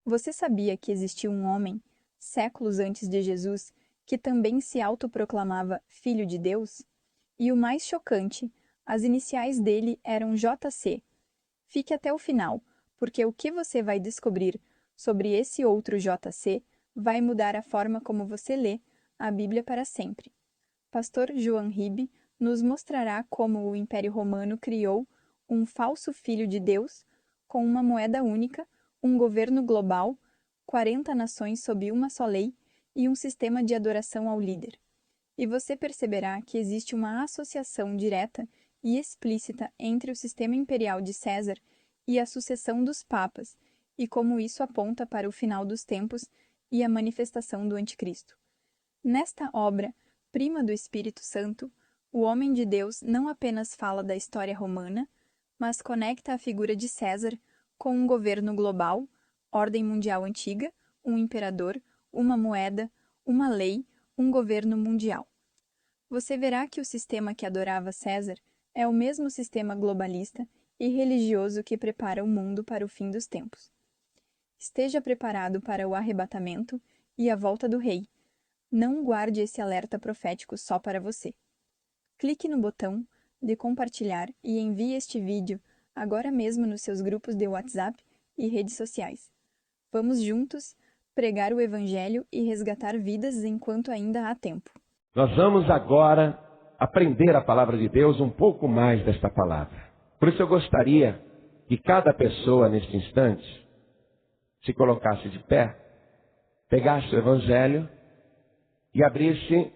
Você sabia que existiu um homem, séculos antes de Jesus, que também se autoproclamava Filho de Deus? E o mais chocante, as iniciais dele eram JC. Fique até o final, porque o que você vai descobrir sobre esse outro JC vai mudar a forma como você lê a Bíblia para sempre. Pastor Joan Ribe nos mostrará como o Império Romano criou um falso filho de Deus com uma moeda única, um governo global, 40 nações sob uma só lei e um sistema de adoração ao líder. E você perceberá que existe uma associação direta e explícita entre o sistema imperial de César e a sucessão dos papas, e como isso aponta para o final dos tempos e a manifestação do Anticristo. Nesta obra, prima do Espírito Santo, o homem de Deus não apenas fala da história romana, mas conecta a figura de César com um governo global, ordem mundial antiga, um imperador, uma moeda, uma lei, um governo mundial. Você verá que o sistema que adorava César é o mesmo sistema globalista e religioso que prepara o mundo para o fim dos tempos. Esteja preparado para o arrebatamento e a volta do rei. Não guarde esse alerta profético só para você. Clique no botão de compartilhar e envie este vídeo agora mesmo nos seus grupos de WhatsApp e redes sociais. Vamos juntos pregar o Evangelho e resgatar vidas enquanto ainda há tempo. Nós vamos agora aprender a palavra de Deus, um pouco mais desta palavra. Por isso eu gostaria que cada pessoa neste instante se colocasse de pé, pegasse o Evangelho e abrisse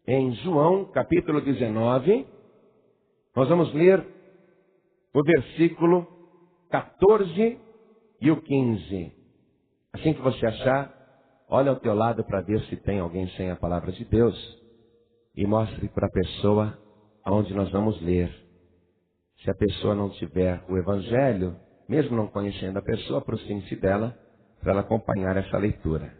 em João capítulo 19. Nós vamos ler o versículo 14 e o 15. Assim que você achar, olha ao teu lado para ver se tem alguém sem a palavra de Deus e mostre para a pessoa aonde nós vamos ler. Se a pessoa não tiver o Evangelho, mesmo não conhecendo a pessoa, aproxime-se dela para ela acompanhar essa leitura.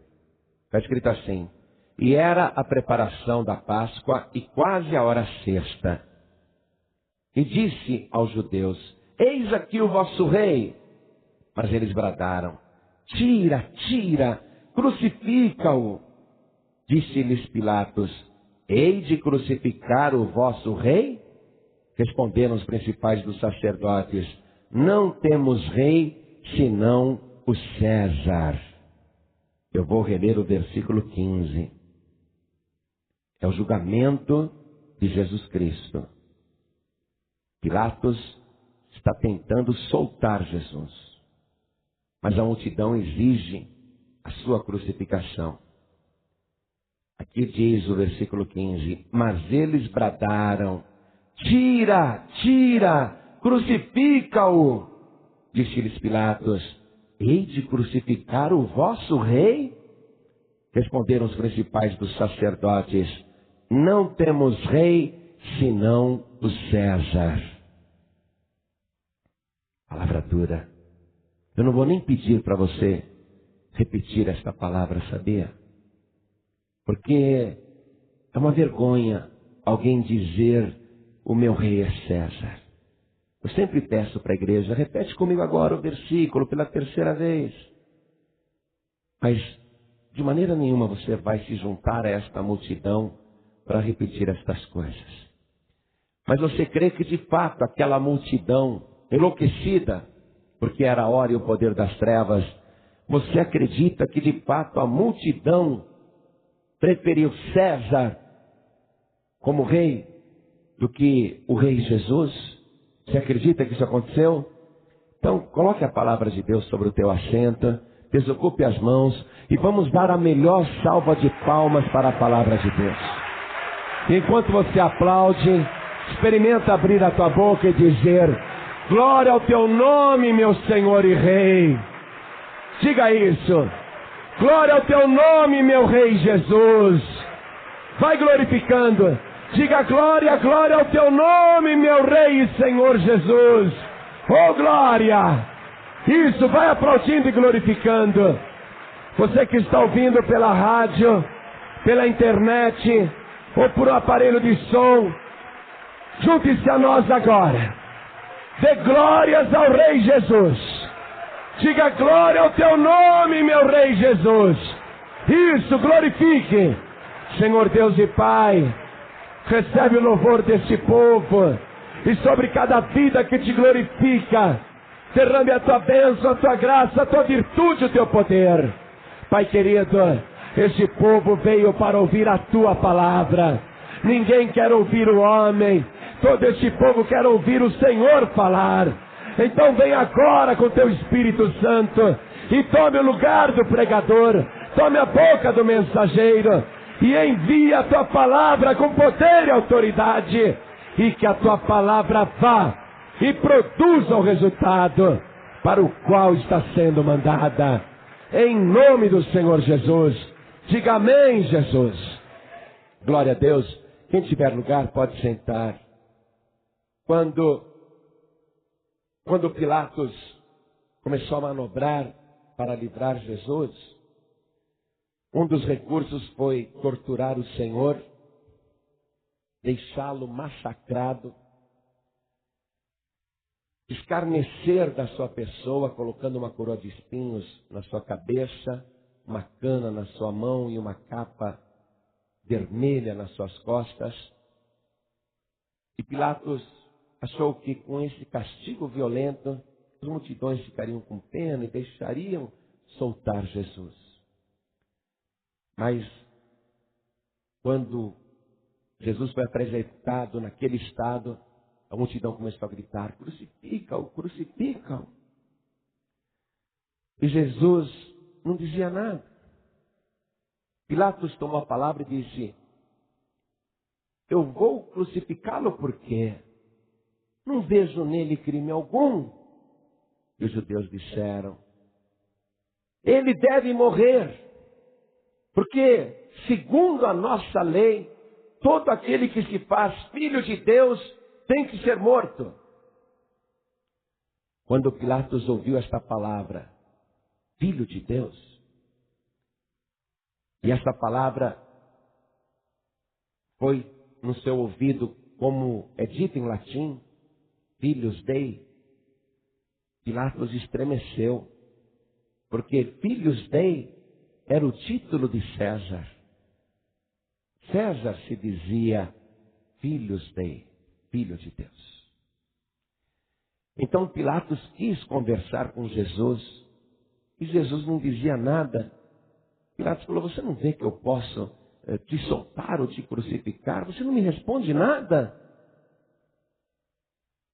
Está escrito assim: e era a preparação da Páscoa e quase a hora sexta. E disse aos judeus: eis aqui o vosso rei. Mas eles bradaram: tira, tira, crucifica-o. Disse-lhes Pilatos: hei de crucificar o vosso rei? Responderam os principais dos sacerdotes: não temos rei senão o César. Eu vou reler o versículo 15. É o julgamento de Jesus Cristo. Pilatos está tentando soltar Jesus, mas a multidão exige a sua crucificação. Aqui diz o versículo 15: mas eles bradaram: tira, tira, crucifica-o. Disse-lhes Pilatos: hei de crucificar o vosso rei? Responderam os principais dos sacerdotes: não temos rei senão o César. Palavra dura. Eu não vou nem pedir para você repetir esta palavra, sabia? Porque é uma vergonha alguém dizer: o meu rei é César. Eu sempre peço para a igreja: repete comigo agora o versículo pela terceira vez. Mas de maneira nenhuma você vai se juntar a esta multidão para repetir estas coisas. Mas você crê que de fato aquela multidão enlouquecida, porque era a hora e o poder das trevas, você acredita que de fato a multidão preferiu César como rei do que o rei Jesus? Você acredita que isso aconteceu? Então coloque a palavra de Deus sobre o teu assento, desocupe as mãos e vamos dar a melhor salva de palmas para a palavra de Deus. E enquanto você aplaude, experimenta abrir a tua boca e dizer: glória ao teu nome, meu Senhor e Rei. Diga isso: glória ao teu nome, meu Rei Jesus. Vai glorificando. Diga: glória, glória ao teu nome, meu Rei e Senhor Jesus. Oh, glória! Isso, vai aplaudindo e glorificando. Você que está ouvindo pela rádio, pela internet ou por um aparelho de som, junte-se a nós agora. Dê glórias ao Rei Jesus. Diga glória ao teu nome, meu Rei Jesus. Isso, glorifique. Senhor Deus e Pai, recebe o louvor deste povo. E sobre cada vida que te glorifica, derrame a tua bênção, a tua graça, a tua virtude, o teu poder. Pai querido, este povo veio para ouvir a tua palavra. Ninguém quer ouvir o homem. Todo este povo quer ouvir o Senhor falar. Então vem agora com teu Espírito Santo e tome o lugar do pregador, tome a boca do mensageiro e envia a tua palavra com poder e autoridade, e que a tua palavra vá e produza o resultado para o qual está sendo mandada. Em nome do Senhor Jesus. Diga amém, Jesus. Glória a Deus. Quem tiver lugar pode sentar. Quando Pilatos começou a manobrar para livrar Jesus, um dos recursos foi torturar o Senhor, deixá-lo massacrado, escarnecer da sua pessoa, colocando uma coroa de espinhos na sua cabeça, uma cana na sua mão e uma capa vermelha nas suas costas. E Pilatos achou que com esse castigo violento, as multidões ficariam com pena e deixariam soltar Jesus. Mas, quando Jesus foi apresentado naquele estado, a multidão começou a gritar: crucifica-o, crucifica-o. E Jesus não dizia nada. Pilatos tomou a palavra e disse: eu vou crucificá-lo porque não vejo nele crime algum. E os judeus disseram: ele deve morrer, porque, segundo a nossa lei, todo aquele que se faz filho de Deus tem que ser morto. Quando Pilatos ouviu esta palavra, filho de Deus, e esta palavra foi no seu ouvido, como é dito em latim, Filhos Dei, Pilatos estremeceu, porque Filhos Dei era o título de César. César se dizia Filhos Dei, filho de Deus. Então Pilatos quis conversar com Jesus, e Jesus não dizia nada. Pilatos falou: você não vê que eu posso te soltar ou te crucificar? Você não me responde nada?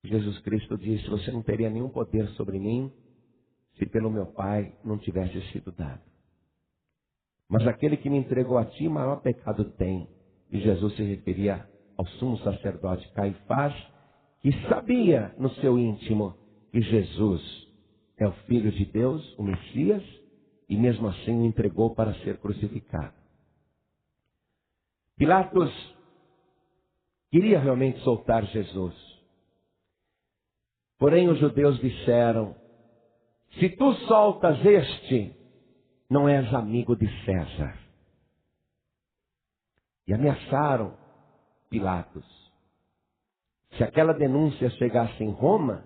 Jesus Cristo disse: você não teria nenhum poder sobre mim se pelo meu Pai não tivesse sido dado. Mas aquele que me entregou a ti, maior pecado tem. E Jesus se referia ao sumo sacerdote Caifás, que sabia no seu íntimo que Jesus é o Filho de Deus, o Messias, e mesmo assim o entregou para ser crucificado. Pilatos queria realmente soltar Jesus. Porém os judeus disseram: se tu soltas este, não és amigo de César. E ameaçaram Pilatos. Se aquela denúncia chegasse em Roma,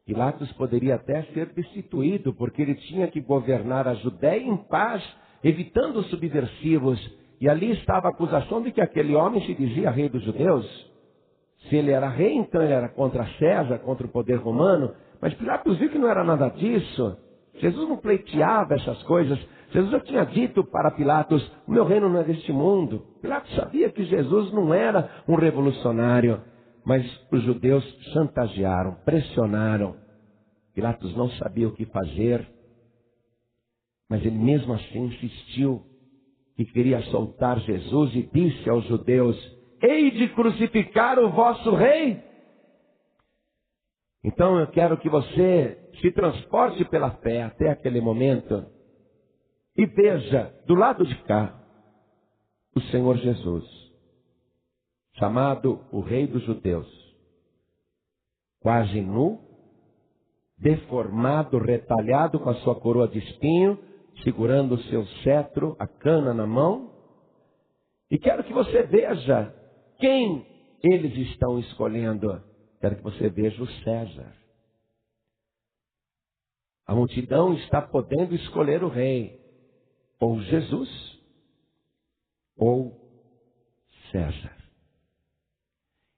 Pilatos poderia até ser destituído, porque ele tinha que governar a Judéia em paz, evitando os subversivos. E ali estava a acusação de que aquele homem se dizia rei dos judeus. Se ele era rei, então ele era contra César, contra o poder romano. Mas Pilatos viu que não era nada disso. Jesus não pleiteava essas coisas. Jesus já tinha dito para Pilatos: o meu reino não é deste mundo. Pilatos sabia que Jesus não era um revolucionário. Mas os judeus chantagearam, pressionaram. Pilatos não sabia o que fazer. Mas ele mesmo assim insistiu que queria soltar Jesus e disse aos judeus: hei de crucificar o vosso rei? Então eu quero que você se transporte pela fé até aquele momento e veja do lado de cá o Senhor Jesus, chamado o Rei dos Judeus, quase nu, deformado, retalhado, com a sua coroa de espinho, segurando o seu cetro, a cana na mão. E quero que você veja quem eles estão escolhendo. Quero que você veja o César. A multidão está podendo escolher o rei, ou Jesus, ou César.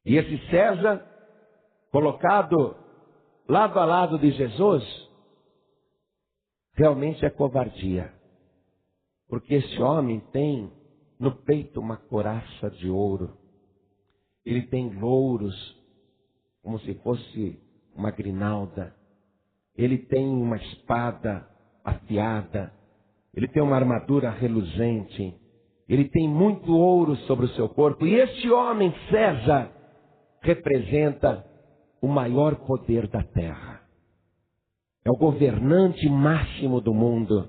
E esse César, colocado lado a lado de Jesus, realmente é covardia. Porque esse homem tem no peito uma couraça de ouro. Ele tem louros, como se fosse uma grinalda. Ele tem uma espada afiada. Ele tem uma armadura reluzente. Ele tem muito ouro sobre o seu corpo. E este homem, César, representa o maior poder da terra. É o governante máximo do mundo.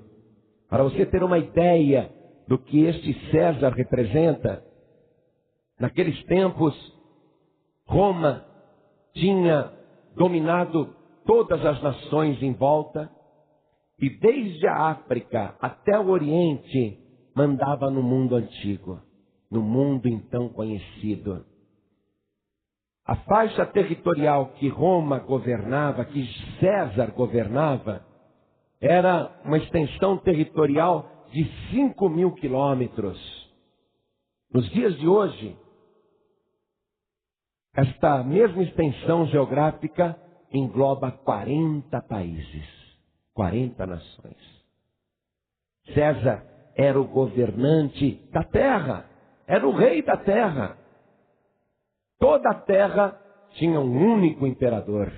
Para você ter uma ideia do que este César representa, naqueles tempos, Roma tinha dominado todas as nações em volta, e desde a África até o Oriente, mandava no mundo antigo, no mundo então conhecido. A faixa territorial que Roma governava, que César governava, era uma extensão territorial de 5.000 quilômetros. Nos dias de hoje, esta mesma extensão geográfica engloba 40 países, 40 nações. César era o governante da terra, era o rei da terra. Toda a terra tinha um único imperador.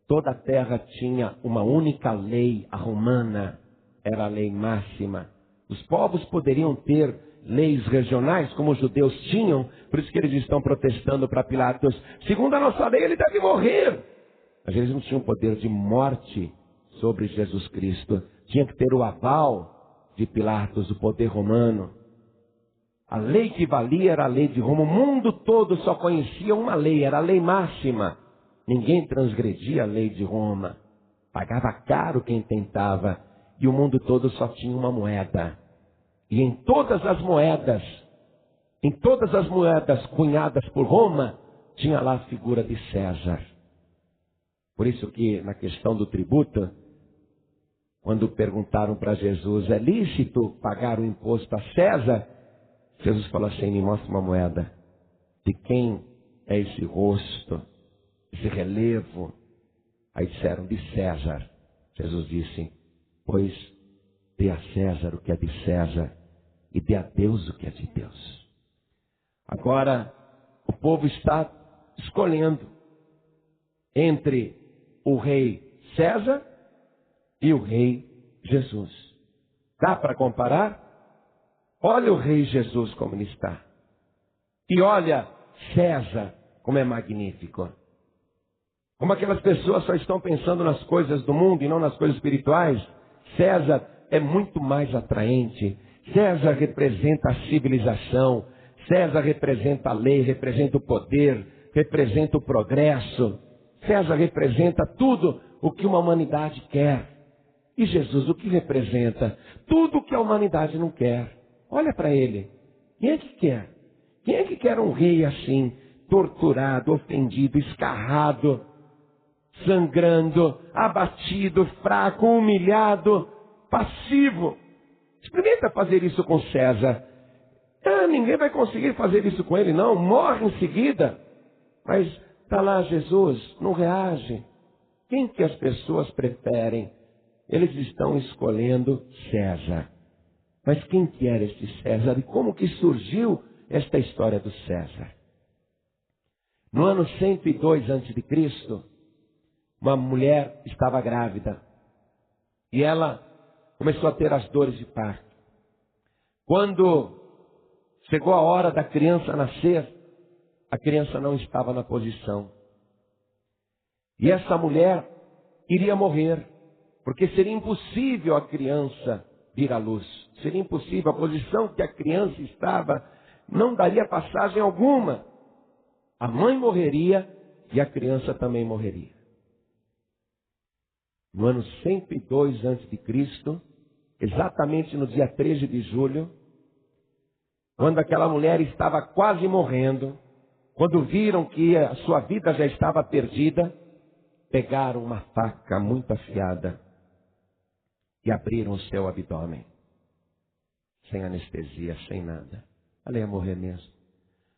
Toda a terra tinha uma única lei, a romana era a lei máxima. Os povos poderiam ter leis regionais, como os judeus tinham, por isso que eles estão protestando para Pilatos. Segundo a nossa lei, ele deve morrer. Mas eles não tinham poder de morte sobre Jesus Cristo. Tinha que ter o aval de Pilatos, o poder romano. A lei que valia era a lei de Roma. O mundo todo só conhecia uma lei, era a lei máxima. Ninguém transgredia a lei de Roma. Pagava caro quem tentava. E o mundo todo só tinha uma moeda. E em todas as moedas cunhadas por Roma, tinha lá a figura de César. Por isso que na questão do tributo, quando perguntaram para Jesus, é lícito pagar o imposto a César? Jesus falou assim, me mostra uma moeda. De quem é esse rosto, esse relevo? Aí disseram, de César. Jesus disse, pois dê a César o que é de César e dê a Deus o que é de Deus. Agora, o povo está escolhendo entre o rei César e o rei Jesus. Dá para comparar? Olha o rei Jesus como ele está. E olha César como é magnífico. Como aquelas pessoas só estão pensando nas coisas do mundo e não nas coisas espirituais. César é muito mais atraente. César representa a civilização. César representa a lei, representa o poder, representa o progresso. César representa tudo o que uma humanidade quer. E Jesus o que representa? Tudo o que a humanidade não quer. Olha para ele. Quem é que quer? Quem é que quer um rei assim, torturado, ofendido, escarrado, sangrando, abatido, fraco, humilhado, passivo? Experimenta fazer isso com César. Ninguém vai conseguir fazer isso com ele, não. Morre em seguida. Mas está lá Jesus, não reage. Quem que as pessoas preferem? Eles estão escolhendo César. Mas quem que era este César? E como que surgiu esta história do César? No ano 102 a.C., uma mulher estava grávida. E ela começou a ter as dores de parto. Quando chegou a hora da criança nascer, a criança não estava na posição. E essa mulher iria morrer, porque seria impossível a criança vir à luz. Seria impossível, a posição que a criança estava não daria passagem alguma. A mãe morreria e a criança também morreria. No ano 102 a.C., exatamente no dia 13 de julho, quando aquela mulher estava quase morrendo, quando viram que a sua vida já estava perdida, pegaram uma faca muito afiada e abriram o seu abdômen. Sem anestesia, sem nada. Ela ia morrer mesmo.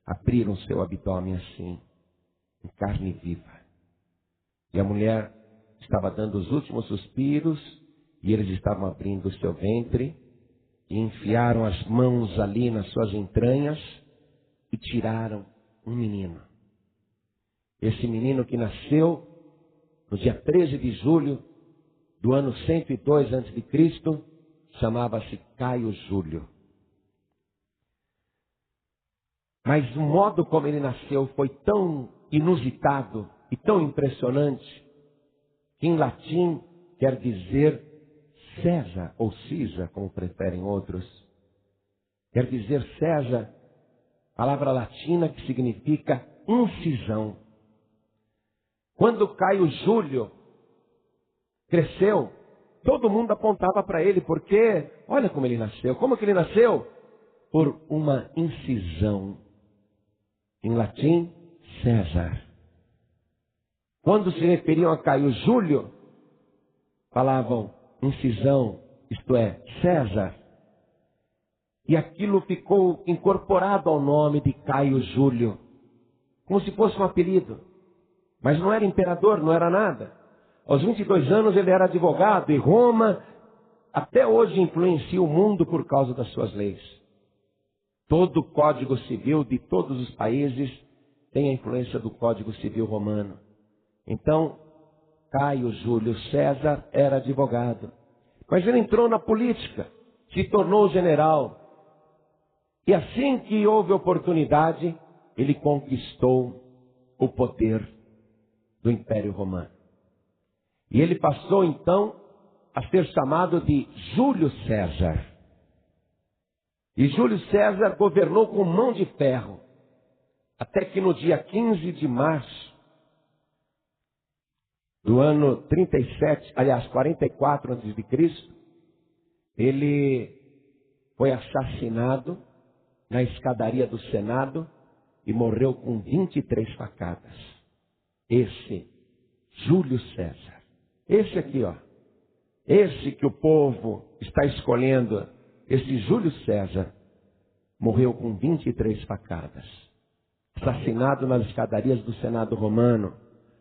Abriram o seu abdômen assim, em carne viva. E a mulher estava dando os últimos suspiros, e eles estavam abrindo o seu ventre, e enfiaram as mãos ali nas suas entranhas, e tiraram um menino. Esse menino que nasceu no dia 13 de julho do ano 102 a.C., chamava-se Caio Júlio. Mas o modo como ele nasceu foi tão inusitado e tão impressionante, que em latim quer dizer César, ou Cisa, como preferem outros. Quer dizer César, palavra latina que significa incisão. Quando Caio Júlio cresceu, todo mundo apontava para ele, porque olha como ele nasceu. Como que ele nasceu? Por uma incisão. Em latim, César. Quando se referiam a Caio Júlio, falavam incisão, isto é, César. E aquilo ficou incorporado ao nome de Caio Júlio, como se fosse um apelido. Mas não era imperador, não era nada. Aos 22 anos ele era advogado, e Roma até hoje influencia o mundo por causa das suas leis. Todo o Código Civil de todos os países tem a influência do Código Civil romano. Então, Caio Júlio César era advogado. Mas ele entrou na política, se tornou general. E assim que houve oportunidade, ele conquistou o poder do Império Romano. E ele passou então a ser chamado de Júlio César. E Júlio César governou com mão de ferro, até que no dia 15 de março do ano 44 a.C., ele foi assassinado na escadaria do Senado e morreu com 23 facadas. Esse Júlio César. Esse aqui, ó. Esse que o povo está escolhendo, esse Júlio César, morreu com 23 facadas. Assassinado nas escadarias do Senado romano.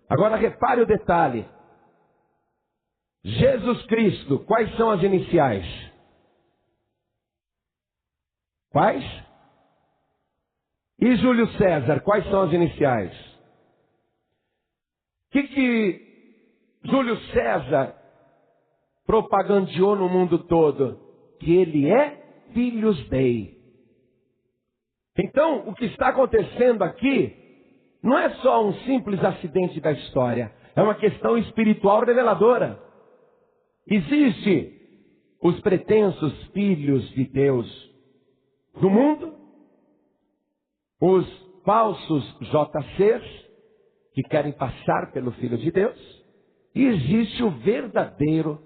Agora repare o detalhe. Jesus Cristo, quais são as iniciais? Quais? E Júlio César, quais são as iniciais? O que Júlio César propagandeou no mundo todo? Que ele é Filhos Dei. Então, o que está acontecendo aqui não é só um simples acidente da história. É uma questão espiritual reveladora. Existe os pretensos filhos de Deus do mundo, os falsos JCs, que querem passar pelo Filho de Deus, e existe o verdadeiro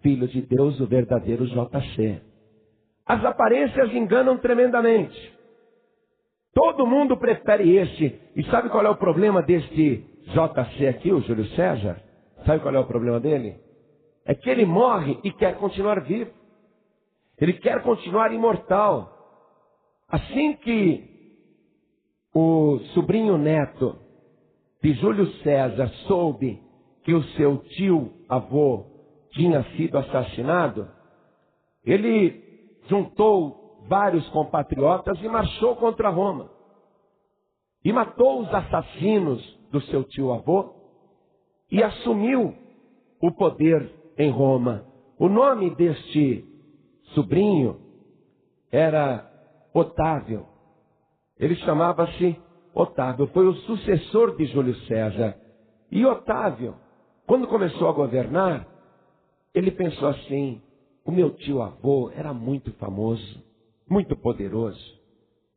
Filho de Deus, o verdadeiro JC. As aparências enganam tremendamente. Todo mundo prefere este. E sabe qual é o problema deste JC aqui, o Júlio César? Sabe qual é o problema dele? É que ele morre e quer continuar vivo. Ele quer continuar imortal. Assim que o sobrinho neto de Júlio César soube que o seu tio-avô tinha sido assassinado, ele juntou vários compatriotas e marchou contra Roma. E matou os assassinos do seu tio-avô e assumiu o poder em Roma. O nome deste sobrinho era Otávio. Ele chamava-se Otávio, foi o sucessor de Júlio César. E Otávio, quando começou a governar, ele pensou assim: o meu tio-avô era muito famoso, muito poderoso.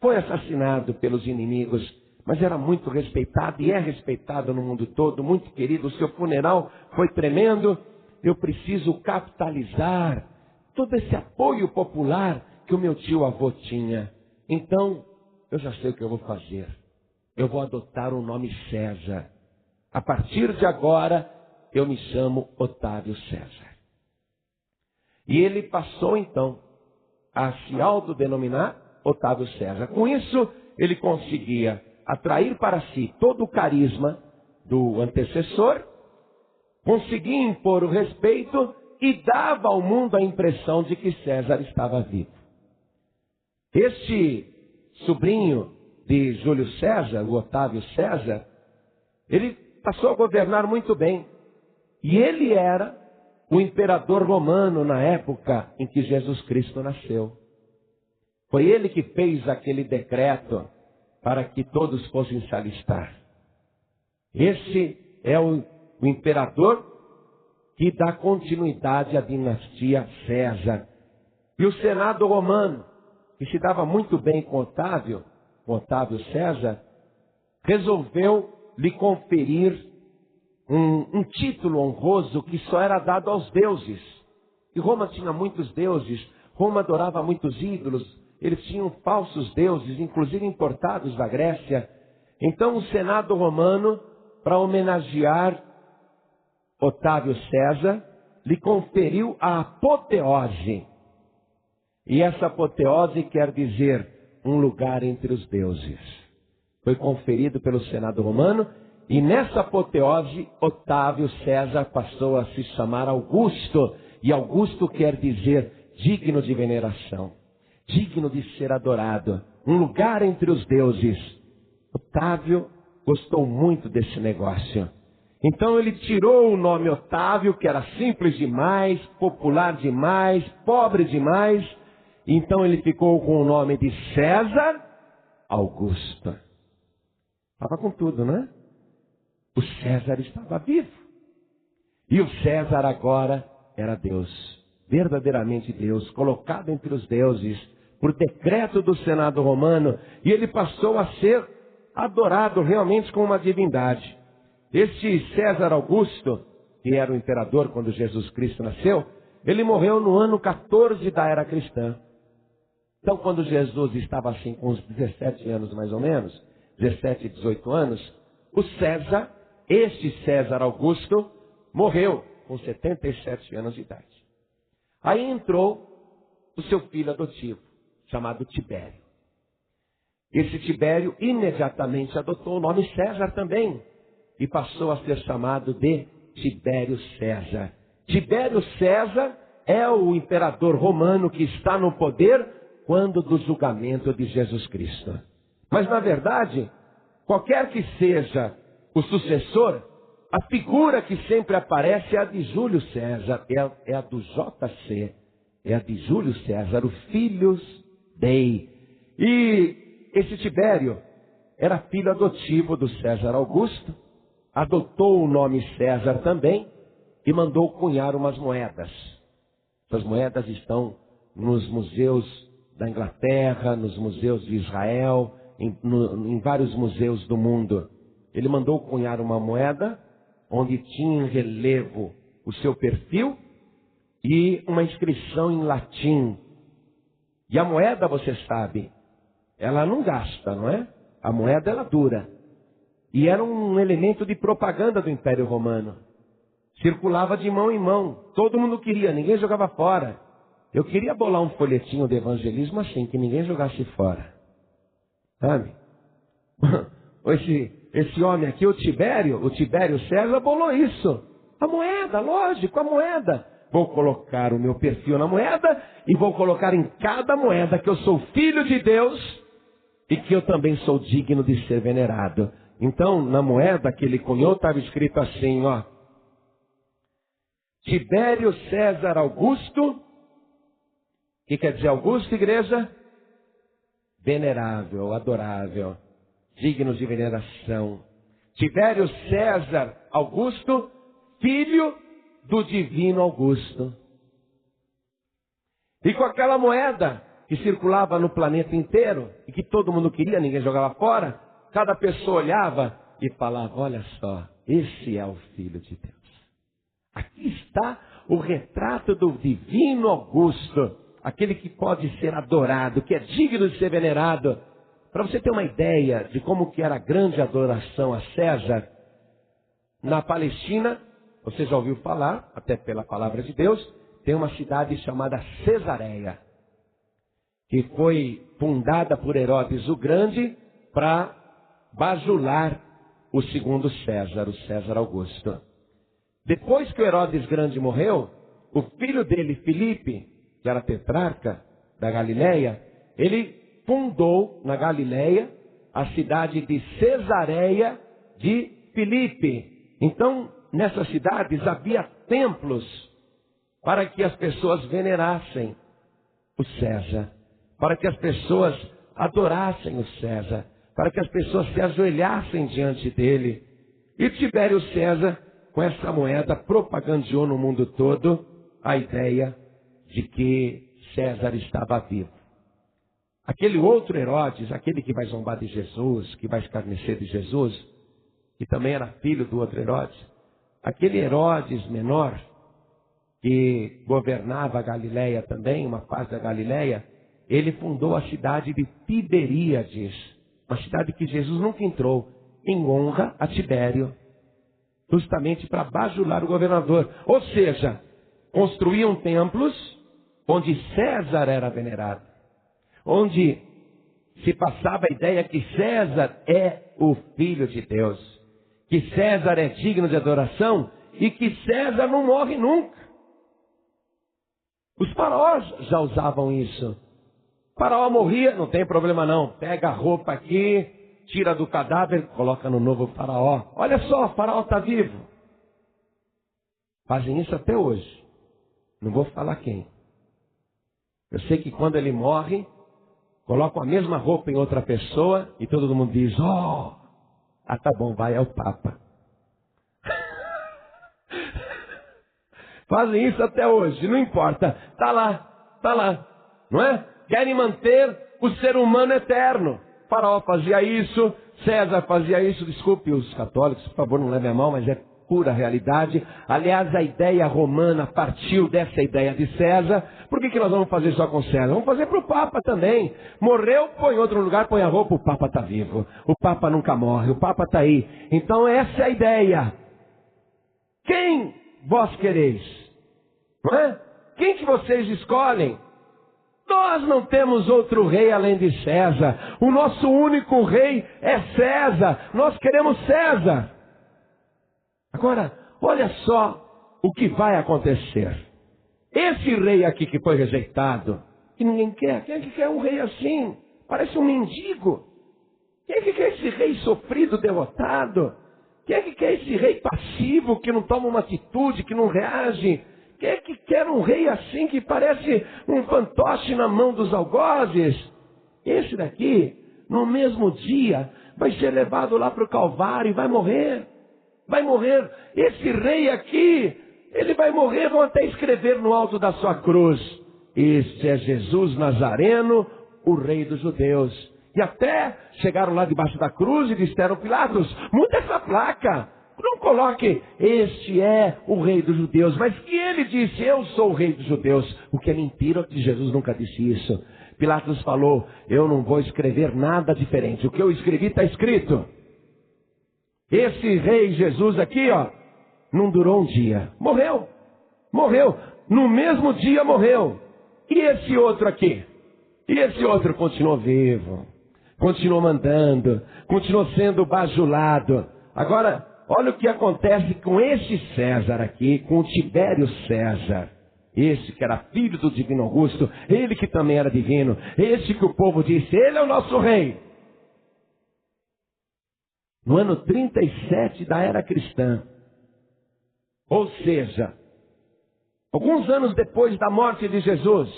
Foi assassinado pelos inimigos, mas era muito respeitado e é respeitado no mundo todo, muito querido. O seu funeral foi tremendo. Eu preciso capitalizar todo esse apoio popular que o meu tio-avô tinha. Então, eu já sei o que eu vou fazer. Eu vou adotar o nome César. A partir de agora, eu me chamo Otávio César. E ele passou então a se autodenominar Otávio César. Com isso, ele conseguia atrair para si todo o carisma do antecessor, conseguia impor o respeito e dava ao mundo a impressão de que César estava vivo. Este sobrinho de Júlio César, o Otávio César, ele passou a governar muito bem. E ele era o imperador romano na época em que Jesus Cristo nasceu. Foi ele que fez aquele decreto para que todos fossem se alistar. Esse é o imperador que dá continuidade à dinastia César. E o Senado romano, que se dava muito bem com Otávio César, resolveu lhe conferir um título honroso que só era dado aos deuses. E Roma tinha muitos deuses, Roma adorava muitos ídolos, eles tinham falsos deuses, inclusive importados da Grécia. Então o Senado romano, para homenagear Otávio César, lhe conferiu a apoteose. E essa apoteose quer dizer um lugar entre os deuses. Foi conferido pelo Senado romano, e nessa apoteose, Otávio César passou a se chamar Augusto. E Augusto quer dizer digno de veneração, digno de ser adorado, um lugar entre os deuses. Otávio gostou muito desse negócio. Então ele tirou o nome Otávio, que era simples demais, popular demais, pobre demais. Então ele ficou com o nome de César Augusto. Estava com tudo, né? O César estava vivo. E o César agora era Deus, verdadeiramente Deus, colocado entre os deuses, por decreto do Senado romano. E ele passou a ser adorado realmente como uma divindade. Este César Augusto, que era o imperador quando Jesus Cristo nasceu, ele morreu no ano 14 da era cristã. Então, quando Jesus estava assim com uns 17 anos mais ou menos, 17, 18 anos, o César, este César Augusto, morreu com 77 anos de idade. Aí entrou o seu filho adotivo, chamado Tibério. Esse Tibério imediatamente adotou o nome César também, e passou a ser chamado de Tibério César. Tibério César é o imperador romano que está no poder quando do julgamento de Jesus Cristo. Mas na verdade, qualquer que seja o sucessor, a figura que sempre aparece é a de Júlio César, é a do JC, é a de Júlio César, o Filhos Dei. E esse Tibério era filho adotivo do César Augusto, adotou o nome César também e mandou cunhar umas moedas. Essas moedas estão nos museus da Inglaterra, nos museus de Israel, em vários museus do mundo. Ele mandou cunhar uma moeda onde tinha em relevo o seu perfil e uma inscrição em latim. E a moeda, você sabe, ela não gasta, não é? A moeda, ela dura. E era um elemento de propaganda do Império Romano. Circulava de mão em mão. Todo mundo queria, ninguém jogava fora. Eu queria bolar um folhetinho de evangelismo assim, que ninguém jogasse fora. Sabe? Esse homem aqui, o Tibério César, bolou isso. A moeda, lógico, a moeda. Vou colocar o meu perfil na moeda e vou colocar em cada moeda que eu sou filho de Deus e que eu também sou digno de ser venerado. Então, na moeda que ele cunhou, estava escrito assim, ó. Tibério César Augusto. O que quer dizer Augusto, igreja? Venerável, adorável, digno de veneração. Tibério César Augusto, filho do divino Augusto. E com aquela moeda que circulava no planeta inteiro, e que todo mundo queria, ninguém jogava fora, cada pessoa olhava e falava, olha só, esse é o Filho de Deus. Aqui está o retrato do divino Augusto, aquele que pode ser adorado, que é digno de ser venerado. Para você ter uma ideia de como que era a grande adoração a César, na Palestina, você já ouviu falar, até pela palavra de Deus, tem uma cidade chamada Cesareia, que foi fundada por Herodes o Grande para bajular o segundo César, o César Augusto. Depois que o Herodes Grande morreu, o filho dele, Filipe, que era tetrarca da Galileia, ele fundou na Galileia a cidade de Cesareia de Filipe. Então, nessas cidades havia templos para que as pessoas venerassem o César, para que as pessoas adorassem o César, para que as pessoas se ajoelhassem diante dele. E Tibério César, com essa moeda, propagandeou no mundo todo a ideia de que César estava vivo. Aquele outro Herodes, aquele que vai zombar de Jesus, que vai escarnecer de Jesus, que também era filho do outro Herodes, aquele Herodes menor, que governava a Galileia também, uma parte da Galileia, ele fundou a cidade de Tiberíades, uma cidade que Jesus nunca entrou, em honra a Tibério, justamente para bajular o governador. Ou seja, construíam templos onde César era venerado, onde se passava a ideia que César é o Filho de Deus, que César é digno de adoração e que César não morre nunca. Os faraós já usavam isso. O faraó morria, não tem problema não, pega a roupa aqui, tira do cadáver, coloca no novo faraó. Olha só, o faraó está vivo. Fazem isso até hoje. Não vou falar quem. Eu sei que quando ele morre, colocam a mesma roupa em outra pessoa e todo mundo diz, tá bom, vai, é o Papa. Fazem isso até hoje, não importa. Tá lá, não é? Querem manter o ser humano eterno. O faraó fazia isso, César fazia isso. Desculpe os católicos, por favor, não levem a mão, mas é pura realidade. Aliás, a ideia romana partiu dessa ideia de César. Por que nós vamos fazer só com César? Vamos fazer para o Papa também. Morreu, põe em outro lugar, põe a roupa, o Papa está vivo. O Papa nunca morre, o Papa está aí. Então essa é a ideia. Quem vós quereis? Não é? Quem que vocês escolhem? Nós não temos outro rei além de César. O nosso único rei é César. Nós queremos César. Agora, olha só o que vai acontecer. Esse rei aqui que foi rejeitado, que ninguém quer. Quem é que quer um rei assim? Parece um mendigo. Quem é que quer esse rei sofrido, derrotado? Quem é que quer esse rei passivo, que não toma uma atitude, que não reage? Quem é que quer um rei assim, que parece um fantoche na mão dos algozes? Esse daqui, no mesmo dia, vai ser levado lá para o Calvário e vai morrer. Vai morrer. Esse rei aqui, ele vai morrer, vão até escrever no alto da sua cruz: este é Jesus Nazareno, o rei dos judeus. E até chegaram lá debaixo da cruz e disseram: Pilatos, muda essa placa. Não coloque, este é o rei dos judeus. Mas que ele disse, eu sou o rei dos judeus. O que é mentira, que Jesus nunca disse isso. Pilatos falou, eu não vou escrever nada diferente. O que eu escrevi está escrito. Esse rei Jesus aqui, não durou um dia. Morreu. No mesmo dia morreu. E esse outro aqui? E esse outro continuou vivo. Continuou mandando. Continuou sendo bajulado. Agora, olha o que acontece com esse César aqui, com o Tibério César. Esse que era filho do divino Augusto, ele que também era divino. Esse que o povo disse, ele é o nosso rei. No ano 37 da era cristã. Ou seja, alguns anos depois da morte de Jesus,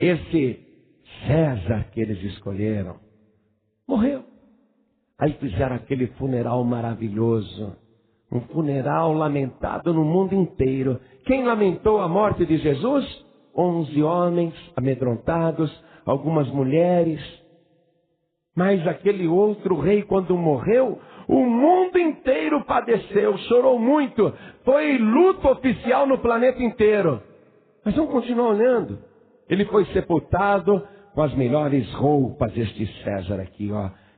esse César que eles escolheram, morreu. Aí fizeram aquele funeral maravilhoso. Um funeral lamentado no mundo inteiro. Quem lamentou a morte de Jesus? 11 homens amedrontados, algumas mulheres. Mas aquele outro rei, quando morreu, o mundo inteiro padeceu, chorou muito. Foi luto oficial no planeta inteiro. Mas vamos continuar olhando. Ele foi sepultado com as melhores roupas, este César aqui,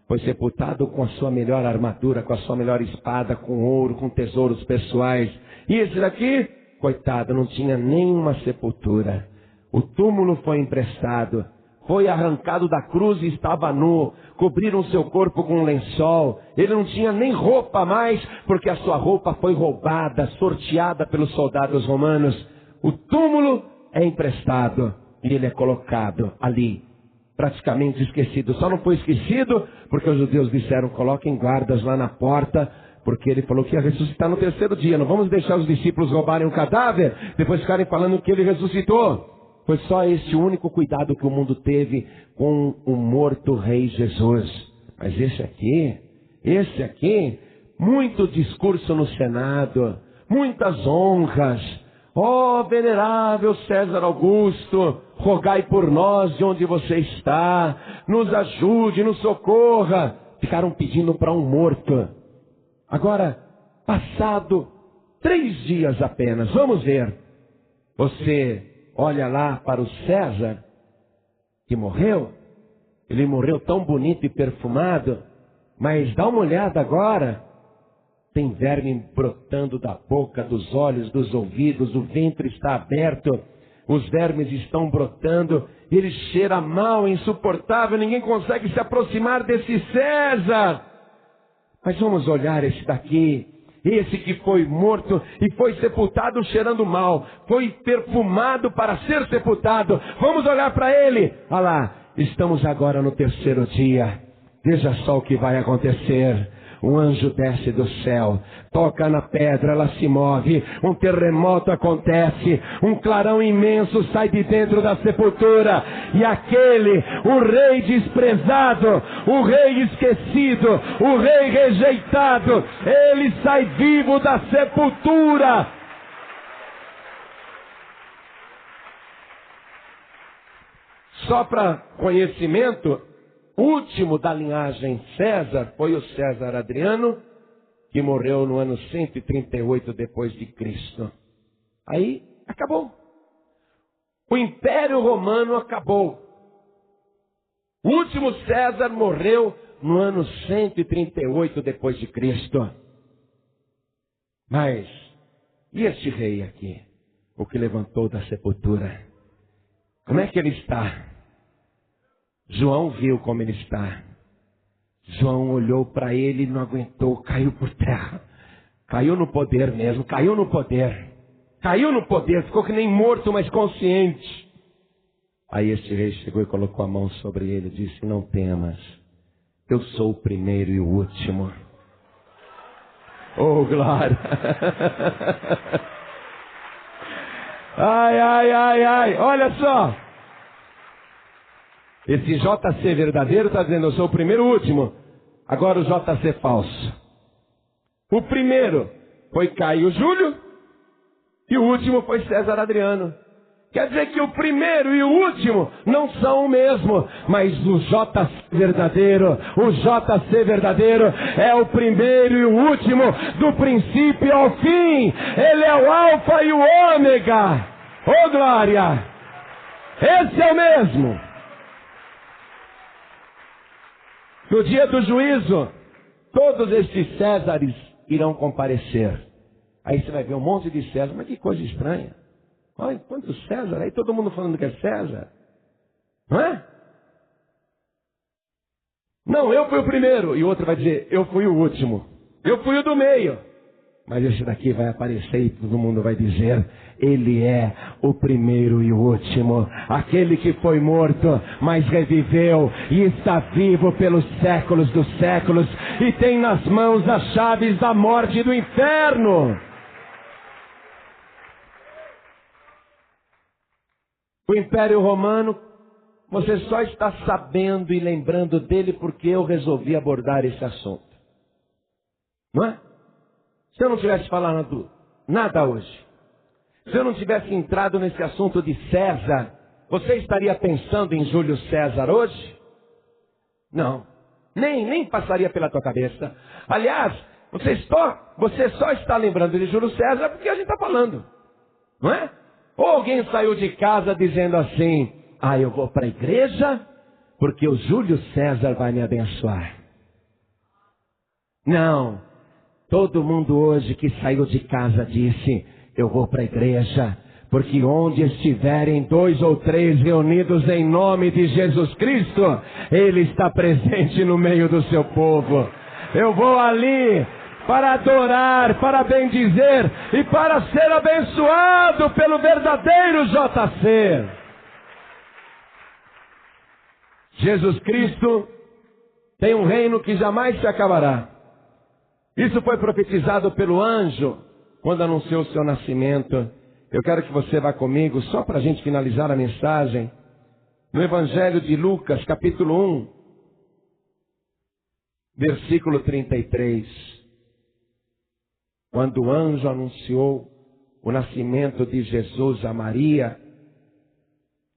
Foi sepultado com a sua melhor armadura, com a sua melhor espada, com ouro, com tesouros pessoais. E esse daqui, coitado, não tinha nenhuma sepultura. O túmulo foi emprestado, foi arrancado da cruz e estava nu. Cobriram seu corpo com um lençol. Ele não tinha nem roupa mais, porque a sua roupa foi roubada, sorteada pelos soldados romanos. O túmulo é emprestado e ele é colocado ali, praticamente esquecido. Só não foi esquecido porque os judeus disseram: coloquem guardas lá na porta, porque ele falou que ia ressuscitar no terceiro dia. Não vamos deixar os discípulos roubarem o cadáver, depois ficarem falando que ele ressuscitou. Foi só esse o único cuidado que o mundo teve com o morto rei Jesus. Mas esse aqui, muito discurso no Senado, muitas honras. Ó venerável César Augusto, rogai por nós de onde você está, nos ajude, nos socorra. Ficaram pedindo para um morto. Agora, passado 3 dias apenas, vamos ver. Você olha lá para o César, que morreu. Ele morreu tão bonito e perfumado, mas dá uma olhada agora. Tem verme brotando da boca, dos olhos, dos ouvidos, o ventre está aberto, os vermes estão brotando, ele cheira mal, insuportável, ninguém consegue se aproximar desse César. Mas vamos olhar esse daqui. Esse que foi morto e foi sepultado cheirando mal, foi perfumado para ser sepultado. Vamos olhar para ele. Olha lá, estamos agora no terceiro dia. Veja só o que vai acontecer. Um anjo desce do céu, toca na pedra, ela se move, um terremoto acontece, um clarão imenso sai de dentro da sepultura, e aquele, o rei desprezado, o rei esquecido, o rei rejeitado, ele sai vivo da sepultura. Só para conhecimento, o último da linhagem César foi o César Adriano, que morreu no ano 138 depois de Cristo. Aí acabou. O Império Romano acabou. O último César morreu no ano 138 depois de Cristo. Mas e este rei aqui, o que levantou da sepultura? Como é que ele está? João viu como ele está. João olhou para ele e não aguentou, caiu por terra. Caiu no poder mesmo, caiu no poder. Caiu no poder, ficou que nem morto, mas consciente. Aí este rei chegou e colocou a mão sobre ele e disse: não temas, eu sou o primeiro e o último. Oh, glória! Ai, ai, ai, ai, olha só! Esse JC verdadeiro está dizendo: eu sou o primeiro e o último. Agora o JC falso. O primeiro foi Caio Júlio e o último foi César Adriano. Quer dizer que o primeiro e o último não são o mesmo, mas o JC verdadeiro é o primeiro e o último, do princípio ao fim. Ele é o alfa e o ômega. Oh, glória! Esse é o mesmo. No dia do juízo, todos estes Césares irão comparecer. Aí você vai ver um monte de César. Mas que coisa estranha. Olha, quantos César? Aí todo mundo falando que é César. Não é? Não, eu fui o primeiro. E o outro vai dizer: eu fui o último. Eu fui o do meio. Mas esse daqui vai aparecer e todo mundo vai dizer: ele é o primeiro e o último. Aquele que foi morto, mas reviveu e está vivo pelos séculos dos séculos. E tem nas mãos as chaves da morte e do inferno. O Império Romano, você só está sabendo e lembrando dele porque eu resolvi abordar esse assunto. Não é? Se eu não tivesse falado nada hoje, se eu não tivesse entrado nesse assunto de César, você estaria pensando em Júlio César hoje? Não. Nem passaria pela tua cabeça. Aliás, você só está lembrando de Júlio César porque a gente está falando. Não é? Ou alguém saiu de casa dizendo assim: eu vou para a igreja porque o Júlio César vai me abençoar. Não. Todo mundo hoje que saiu de casa disse: eu vou para a igreja, porque onde estiverem 2 ou 3 reunidos em nome de Jesus Cristo, Ele está presente no meio do seu povo. Eu vou ali para adorar, para bendizer e para ser abençoado pelo verdadeiro JC. Jesus Cristo tem um reino que jamais se acabará. Isso foi profetizado pelo anjo quando anunciou o seu nascimento. Eu quero que você vá comigo, só para a gente finalizar a mensagem, no Evangelho de Lucas, capítulo 1, versículo 33. Quando o anjo anunciou o nascimento de Jesus a Maria,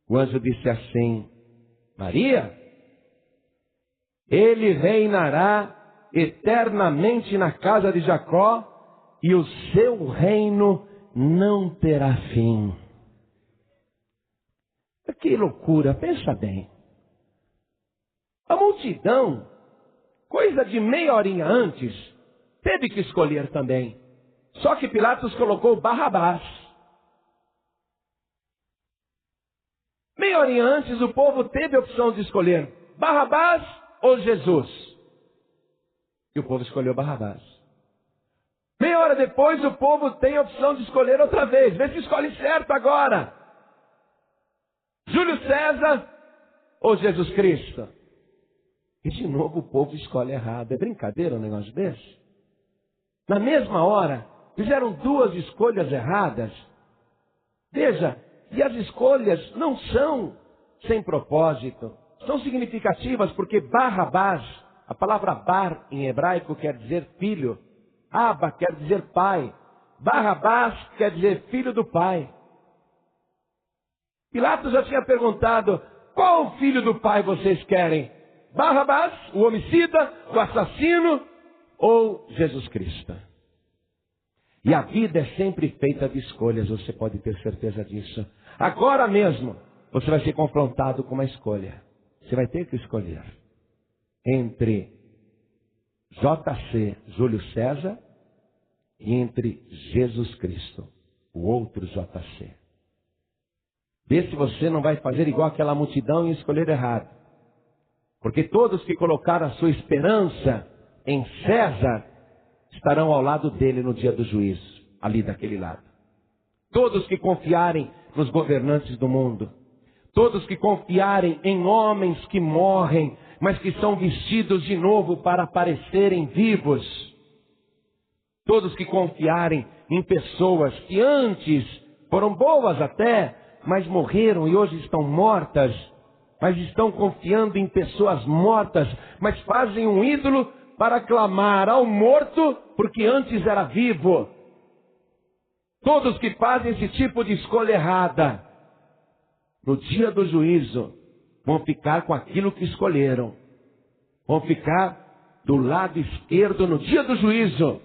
o anjo disse assim: Maria, ele reinará eternamente na casa de Jacó e o seu reino não terá fim. Que loucura, pensa bem. A multidão, coisa de meia horinha antes, teve que escolher também. Só que Pilatos colocou Barrabás. Meia horinha antes o povo teve a opção de escolher Barrabás ou Jesus. E o povo escolheu Barrabás. Meia hora depois o povo tem a opção de escolher outra vez. Vê se escolhe certo agora. Júlio César ou Jesus Cristo? E de novo o povo escolhe errado. É brincadeira um negócio desse? Na mesma hora, fizeram 2 escolhas erradas. Veja, e as escolhas não são sem propósito. São significativas porque Barrabás, a palavra bar em hebraico quer dizer filho. Abba quer dizer pai. Barrabás quer dizer filho do pai. Pilatos já tinha perguntado: qual filho do pai vocês querem? Barrabás, o homicida, o assassino ou Jesus Cristo? E a vida é sempre feita de escolhas, você pode ter certeza disso. Agora mesmo, você vai ser confrontado com uma escolha. Você vai ter que escolher entre JC, Júlio César, e entre Jesus Cristo, o outro JC. Vê se você não vai fazer igual aquela multidão e escolher errado. Porque todos que colocaram a sua esperança em César estarão ao lado dele no dia do juízo, ali daquele lado. Todos que confiarem nos governantes do mundo, todos que confiarem em homens que morrem, mas que são vestidos de novo para aparecerem vivos, todos que confiarem em pessoas que antes foram boas até, mas morreram e hoje estão mortas, mas estão confiando em pessoas mortas, mas fazem um ídolo para clamar ao morto, porque antes era vivo. Todos que fazem esse tipo de escolha errada, no dia do juízo, vão ficar com aquilo que escolheram. Vão ficar do lado esquerdo no dia do juízo.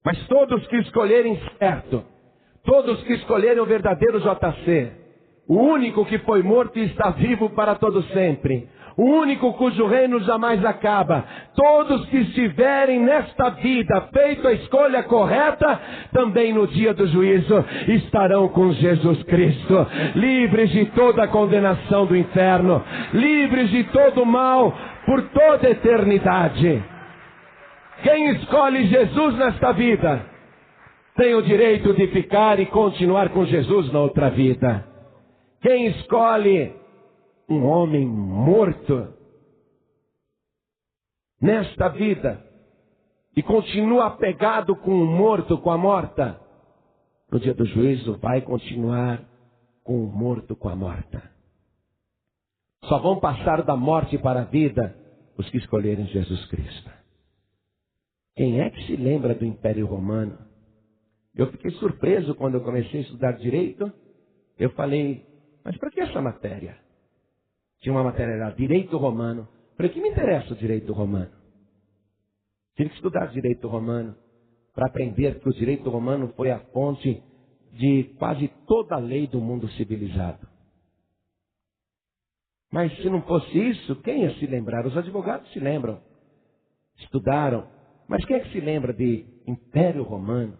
Mas todos que escolherem certo, todos que escolherem o verdadeiro JC, o único que foi morto e está vivo para todo sempre, o único cujo reino jamais acaba, todos que estiverem nesta vida feito a escolha correta, também no dia do juízo estarão com Jesus Cristo, livres de toda a condenação do inferno, livres de todo o mal por toda a eternidade. Quem escolhe Jesus nesta vida tem o direito de ficar e continuar com Jesus na outra vida. Quem escolhe um homem morto nesta vida e continua apegado com o morto, com a morta, no dia do juízo vai continuar com o morto, com a morta. Só vão passar da morte para a vida os que escolherem Jesus Cristo. Quem é que se lembra do Império Romano? Eu fiquei surpreso quando eu comecei a estudar direito. Eu falei, mas para que essa matéria? Tinha uma matéria lá, Direito Romano. Falei, que me interessa o Direito Romano? Tive que estudar Direito Romano para aprender que o Direito Romano foi a fonte de quase toda a lei do mundo civilizado. Mas se não fosse isso, quem ia se lembrar? Os advogados se lembram, estudaram. Mas quem é que se lembra de Império Romano?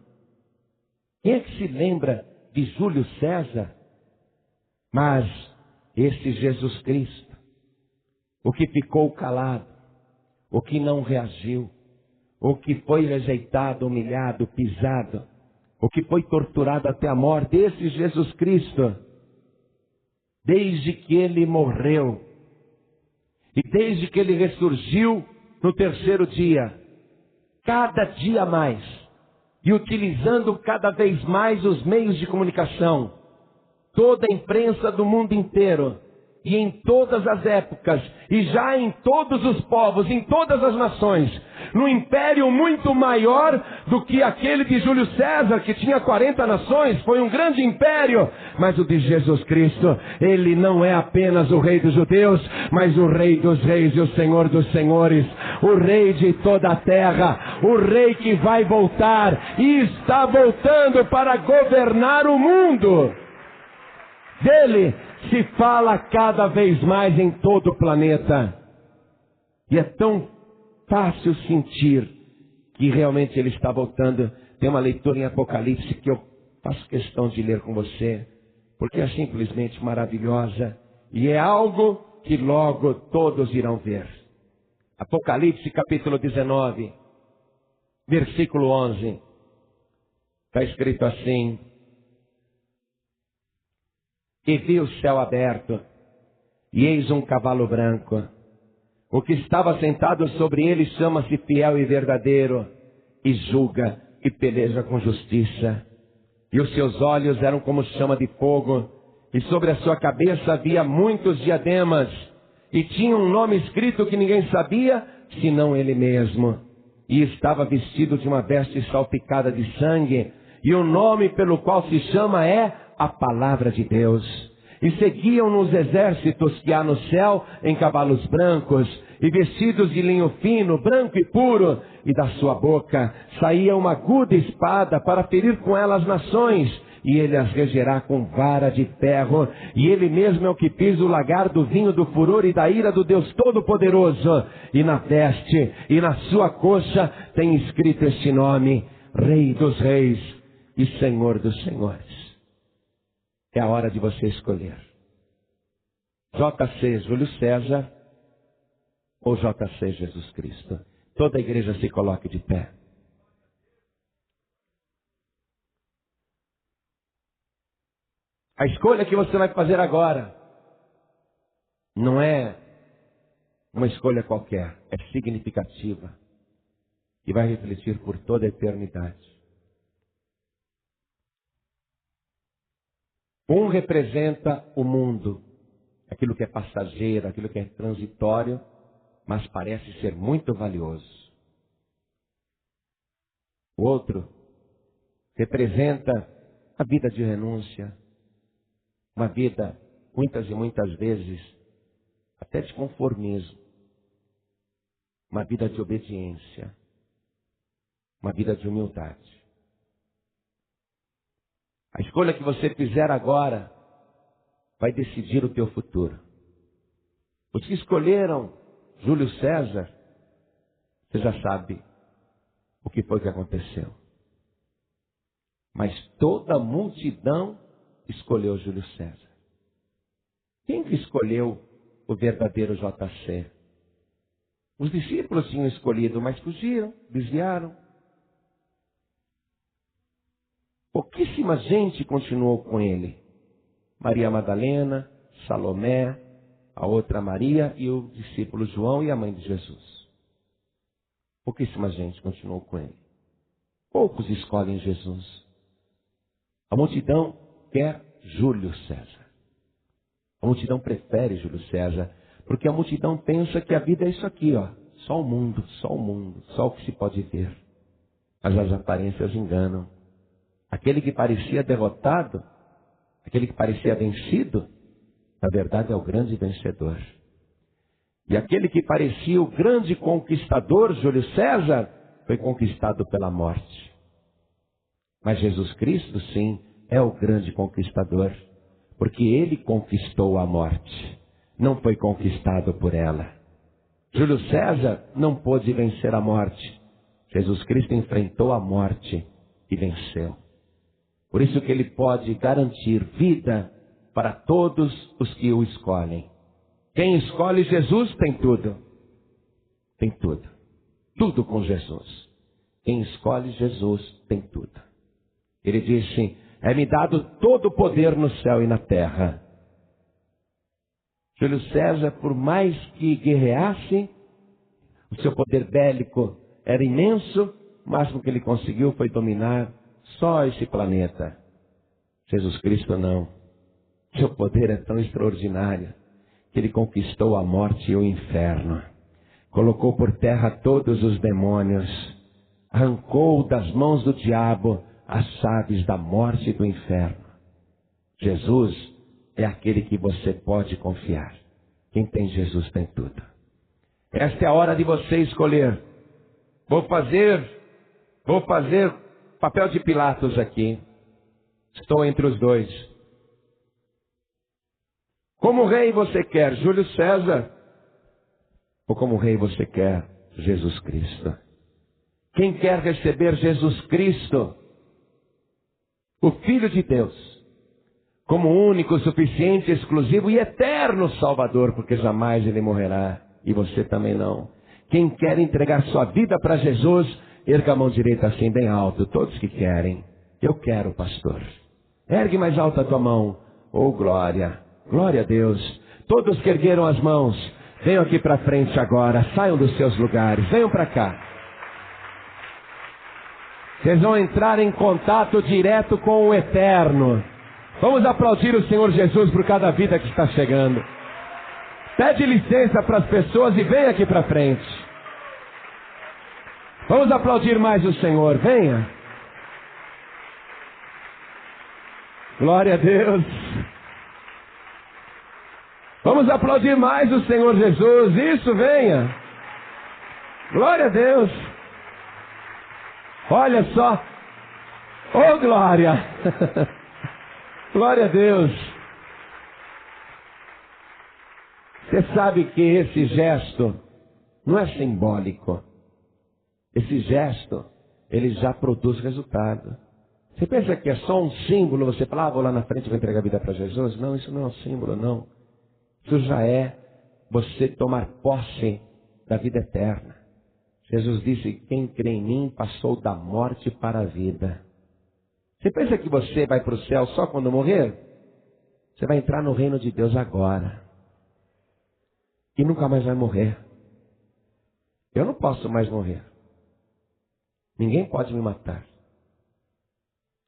Quem é que se lembra de Júlio César? Mas esse Jesus Cristo, o que ficou calado, o que não reagiu, o que foi rejeitado, humilhado, pisado, o que foi torturado até a morte, esse Jesus Cristo, desde que ele morreu e desde que ele ressurgiu no terceiro dia, cada dia mais, e utilizando cada vez mais os meios de comunicação, toda a imprensa do mundo inteiro, e em todas as épocas, e já em todos os povos, em todas as nações, num império muito maior do que aquele de Júlio César, que tinha 40 nações, foi um grande império, mas o de Jesus Cristo, ele não é apenas o rei dos judeus, mas o rei dos reis e o senhor dos senhores, o rei de toda a terra, o rei que vai voltar, e está voltando para governar o mundo. Dele se fala cada vez mais em todo o planeta. E é tão fácil sentir que realmente ele está voltando. Tem uma leitura em Apocalipse que eu faço questão de ler com você, porque é simplesmente maravilhosa. E é algo que logo todos irão ver. Apocalipse capítulo 19, versículo 11. Está escrito assim: e vi o céu aberto, e eis um cavalo branco. O que estava sentado sobre ele chama-se Fiel e Verdadeiro, e julga e peleja com justiça. E os seus olhos eram como chama de fogo, e sobre a sua cabeça havia muitos diademas, e tinha um nome escrito que ninguém sabia, senão ele mesmo. E estava vestido de uma veste salpicada de sangue, e o nome pelo qual se chama é a palavra de Deus. E seguiam-no os exércitos que há no céu em cavalos brancos, e vestidos de linho fino, branco e puro, e da sua boca saía uma aguda espada para ferir com ela as nações, e ele as regerá com vara de ferro, e ele mesmo é o que pisa o lagar do vinho do furor e da ira do Deus Todo-Poderoso. E na veste e na sua coxa tem escrito este nome: Rei dos Reis e Senhor dos Senhores. É a hora de você escolher. JC Júlio César ou JC Jesus Cristo. Toda a igreja se coloque de pé. A escolha que você vai fazer agora não é uma escolha qualquer, é significativa e vai refletir por toda a eternidade. Um representa o mundo, aquilo que é passageiro, aquilo que é transitório, mas parece ser muito valioso. O outro representa a vida de renúncia, uma vida, muitas e muitas vezes, até de conformismo, uma vida de obediência, uma vida de humildade. A escolha que você fizer agora vai decidir o teu futuro. Os que escolheram Júlio César, você já sabe o que foi que aconteceu. Mas toda a multidão escolheu Júlio César. Quem que escolheu o verdadeiro JC? Os discípulos tinham escolhido, mas fugiram, desviaram. Pouquíssima gente continuou com ele. Maria Madalena, Salomé, a outra Maria e o discípulo João e a mãe de Jesus. Pouquíssima gente continuou com ele. Poucos escolhem Jesus. A multidão quer Júlio César. A multidão prefere Júlio César, porque a multidão pensa que a vida é isso aqui, ó, só o mundo, só o que se pode ver. Mas as aparências enganam. Aquele que parecia derrotado, aquele que parecia vencido, na verdade é o grande vencedor. E aquele que parecia o grande conquistador, Júlio César, foi conquistado pela morte. Mas Jesus Cristo, sim, é o grande conquistador, porque ele conquistou a morte, não foi conquistado por ela. Júlio César não pôde vencer a morte. Jesus Cristo enfrentou a morte e venceu. Por isso que ele pode garantir vida para todos os que o escolhem. Quem escolhe Jesus tem tudo. Tem tudo. Tudo com Jesus. Quem escolhe Jesus tem tudo. Ele disse, é-me dado todo o poder no céu e na terra. Júlio César, por mais que guerreasse, o seu poder bélico era imenso, o máximo que ele conseguiu foi dominar só esse planeta. Jesus Cristo não. Seu poder é tão extraordinário que ele conquistou a morte e o inferno. Colocou por terra todos os demônios. Arrancou das mãos do diabo as chaves da morte e do inferno. Jesus é aquele que você pode confiar. Quem tem Jesus tem tudo. Esta é a hora de você escolher. Vou fazer papel de Pilatos aqui. Estou entre os dois. Como rei você quer Júlio César? Ou como rei você quer Jesus Cristo? Quem quer receber Jesus Cristo, o Filho de Deus, como único, suficiente, exclusivo e eterno Salvador, porque jamais ele morrerá, e você também não. Quem quer entregar sua vida para Jesus, erga a mão direita assim bem alto, todos que querem. Eu quero, pastor. Ergue mais alta a tua mão. Oh, glória, glória a Deus. Todos que ergueram as mãos, venham aqui para frente agora, saiam dos seus lugares, venham para cá. Vocês vão entrar em contato direto com o Eterno. Vamos aplaudir o Senhor Jesus por cada vida que está chegando. Pede licença para as pessoas e vem aqui para frente. Vamos aplaudir mais o Senhor, venha. Glória a Deus. Vamos aplaudir mais o Senhor Jesus, isso, venha. Glória a Deus. Olha só. Oh, glória. Glória a Deus. Você sabe que esse gesto não é simbólico. Esse gesto, ele já produz resultado. Você pensa que é só um símbolo, você fala, vou lá na frente e vou entregar a vida para Jesus? Não, isso não é um símbolo, não. Isso já é você tomar posse da vida eterna. Jesus disse, quem crê em mim passou da morte para a vida. Você pensa que você vai para o céu só quando morrer? Você vai entrar no reino de Deus agora. E nunca mais vai morrer. Eu não posso mais morrer. Ninguém pode me matar.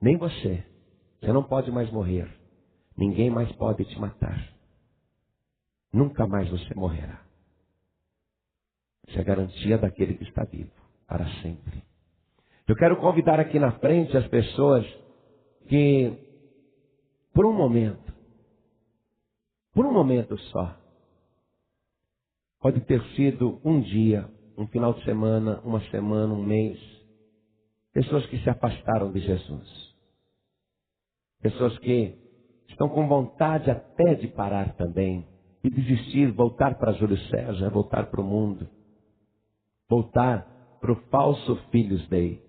Nem você. Você não pode mais morrer. Ninguém mais pode te matar. Nunca mais você morrerá. Isso é a garantia daquele que está vivo para sempre. Eu quero convidar aqui na frente as pessoas que, por um momento só, pode ter sido um dia, um final de semana, uma semana, um mês, pessoas que se afastaram de Jesus. Pessoas que estão com vontade até de parar também, de desistir, voltar para Júlio César, voltar para o mundo, voltar para o falso Filhos Dei.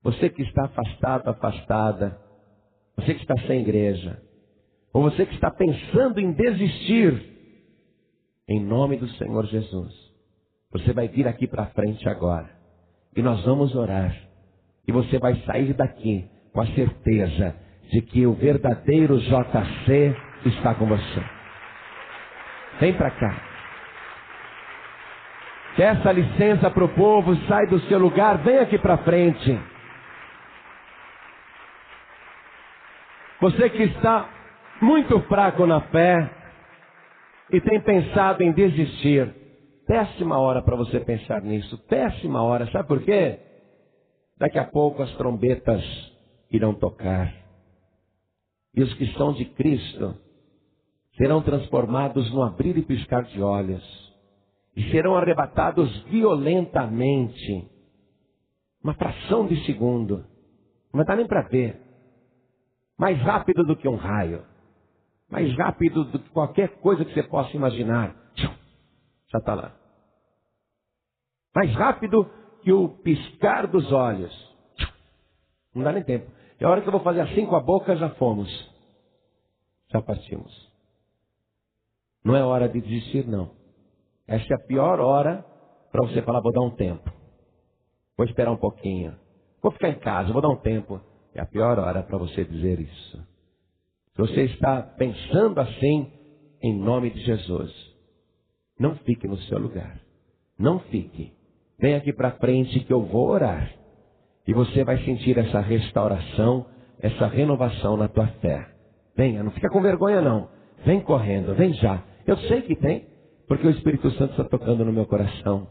Você que está afastado, afastada, você que está sem igreja, ou você que está pensando em desistir, em nome do Senhor Jesus, você vai vir aqui para frente agora, e nós vamos orar, e você vai sair daqui com a certeza de que o verdadeiro JC está com você. Vem para cá. Peça licença para o povo, sai do seu lugar, vem aqui para frente. Você que está muito fraco na fé e tem pensado em desistir, péssima hora para você pensar nisso, péssima hora, sabe por quê? Daqui a pouco as trombetas irão tocar. E os que são de Cristo serão transformados no abrir e piscar de olhos. E serão arrebatados violentamente. Uma fração de segundo. Não dá nem para ver. Mais rápido do que um raio. Mais rápido do que qualquer coisa que você possa imaginar. Já está lá. Mais rápido que o piscar dos olhos. Não dá nem tempo. E a hora que eu vou fazer assim com a boca, já fomos. Já partimos. Não é hora de desistir, não. Essa é a pior hora para você falar, vou dar um tempo. Vou esperar um pouquinho. Vou ficar em casa, vou dar um tempo. É a pior hora para você dizer isso. Se você está pensando assim, em nome de Jesus, não fique no seu lugar. Não fique. Vem aqui para frente que eu vou orar. E você vai sentir essa restauração, essa renovação na tua fé. Venha, não fica com vergonha não. Vem correndo, vem já. Eu sei que tem, porque o Espírito Santo está tocando no meu coração.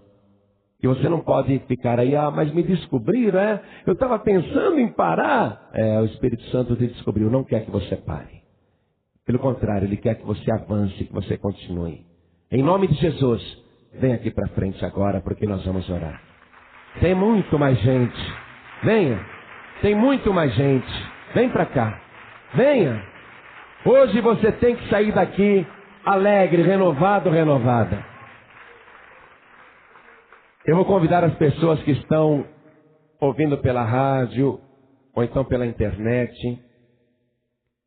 E você não pode ficar aí, mas me descobriram, eu estava pensando em parar. O Espírito Santo te descobriu, não quer que você pare. Pelo contrário, Ele quer que você avance, que você continue. Em nome de Jesus, vem aqui para frente agora, porque nós vamos orar. Tem muito mais gente. Venha. Tem muito mais gente. Vem para cá. Venha. Hoje você tem que sair daqui alegre, renovado, renovada. Eu vou convidar as pessoas que estão ouvindo pela rádio ou então pela internet,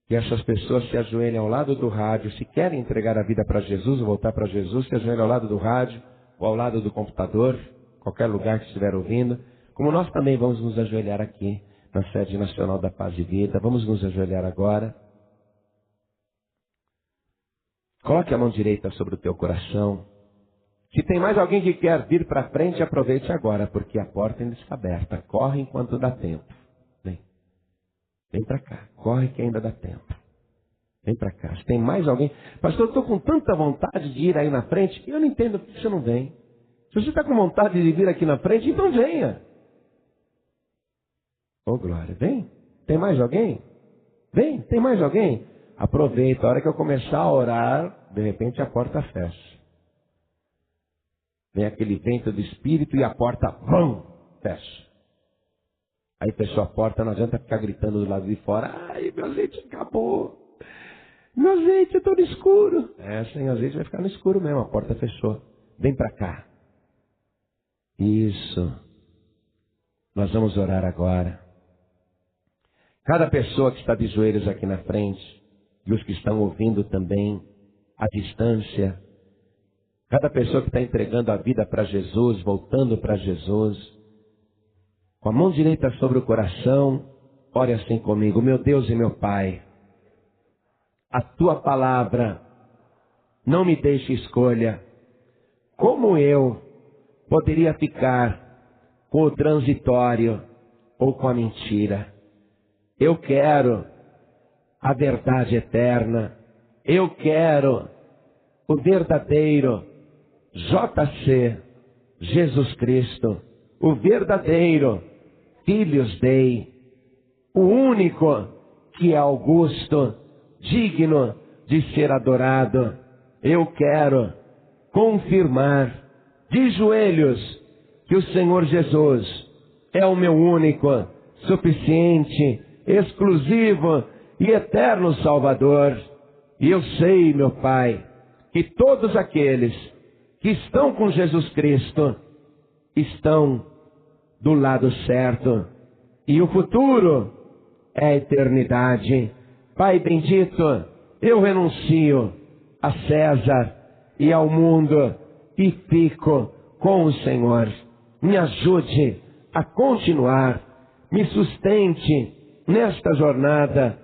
que essas pessoas se ajoelhem ao lado do rádio. Se querem entregar a vida para Jesus ou voltar para Jesus, se ajoelhem ao lado do rádio ou ao lado do computador, qualquer lugar que estiver ouvindo. Como nós também vamos nos ajoelhar aqui na sede nacional da Paz e Vida. Vamos nos ajoelhar agora. Coloque a mão direita sobre o teu coração. Se tem mais alguém que quer vir para frente, aproveite agora, porque a porta ainda está aberta. Corre enquanto dá tempo. Vem. Vem para cá. Corre que ainda dá tempo. Vem para cá. Se tem mais alguém... Pastor, eu estou com tanta vontade de ir aí na frente. Eu não entendo por que você não vem. Se você está com vontade de vir aqui na frente, então venha. Oh, glória. Vem. Tem mais alguém? Vem. Tem mais alguém? Aproveita. A hora que eu começar a orar, de repente a porta fecha. Vem aquele vento do Espírito e a porta, bum, fecha. Aí fechou a porta, não adianta ficar gritando do lado de fora. Ai, meu azeite acabou. Meu azeite, eu estou no escuro. Sem azeite vai ficar no escuro mesmo, a porta fechou. Vem para cá. Isso. Nós vamos orar agora. Cada pessoa que está de joelhos aqui na frente, e os que estão ouvindo também, à distância, cada pessoa que está entregando a vida para Jesus, voltando para Jesus, com a mão direita sobre o coração, ore assim comigo. Meu Deus e meu Pai, a Tua palavra não me deixe escolha. Como eu poderia ficar com o transitório ou com a mentira? Eu quero a verdade eterna. Eu quero o verdadeiro JC, Jesus Cristo, o verdadeiro Filhos Dei, o único que é augusto, digno de ser adorado. Eu quero confirmar de joelhos que o Senhor Jesus é o meu único, suficiente, exclusivo e eterno Salvador. E eu sei, meu Pai, que todos aqueles que estão com Jesus Cristo estão do lado certo. E o futuro é a eternidade. Pai bendito, eu renuncio a César e ao mundo e fico com o Senhor. Me ajude a continuar, me sustente nesta jornada,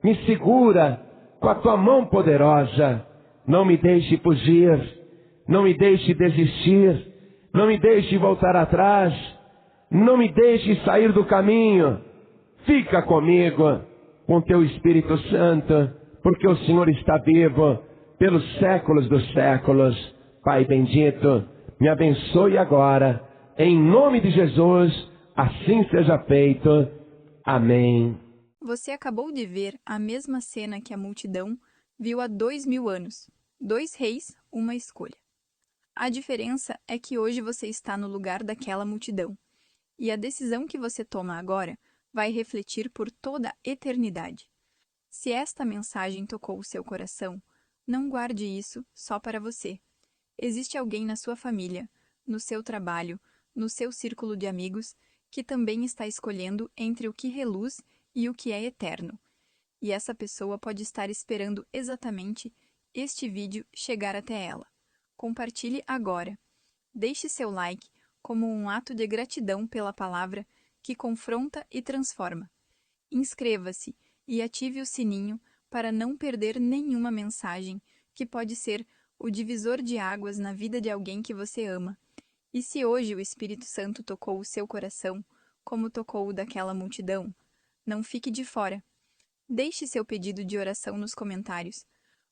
me segura com a tua mão poderosa, não me deixe fugir, não me deixe desistir, não me deixe voltar atrás, não me deixe sair do caminho. Fica comigo com teu Espírito Santo, porque o Senhor está vivo pelos séculos dos séculos. Pai bendito, me abençoe agora, em nome de Jesus, assim seja feito. Amém. Você acabou de ver a mesma cena que a multidão viu há 2000 anos. 2 reis, uma escolha. A diferença é que hoje você está no lugar daquela multidão. E a decisão que você toma agora vai refletir por toda a eternidade. Se esta mensagem tocou o seu coração, não guarde isso só para você. Existe alguém na sua família, no seu trabalho, no seu círculo de amigos, que também está escolhendo entre o que reluz e o que é eterno. E essa pessoa pode estar esperando exatamente este vídeo chegar até ela. Compartilhe agora. Deixe seu like como um ato de gratidão pela palavra que confronta e transforma. Inscreva-se e ative o sininho para não perder nenhuma mensagem que pode ser o divisor de águas na vida de alguém que você ama. E se hoje o Espírito Santo tocou o seu coração, como tocou o daquela multidão, não fique de fora. Deixe seu pedido de oração nos comentários,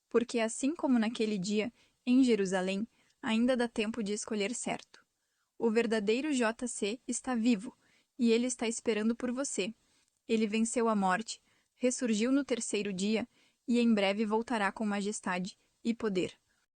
porque assim como naquele dia, em Jerusalém, ainda dá tempo de escolher certo. O verdadeiro JC está vivo, e ele está esperando por você. Ele venceu a morte, ressurgiu no terceiro dia, e em breve voltará com majestade e poder.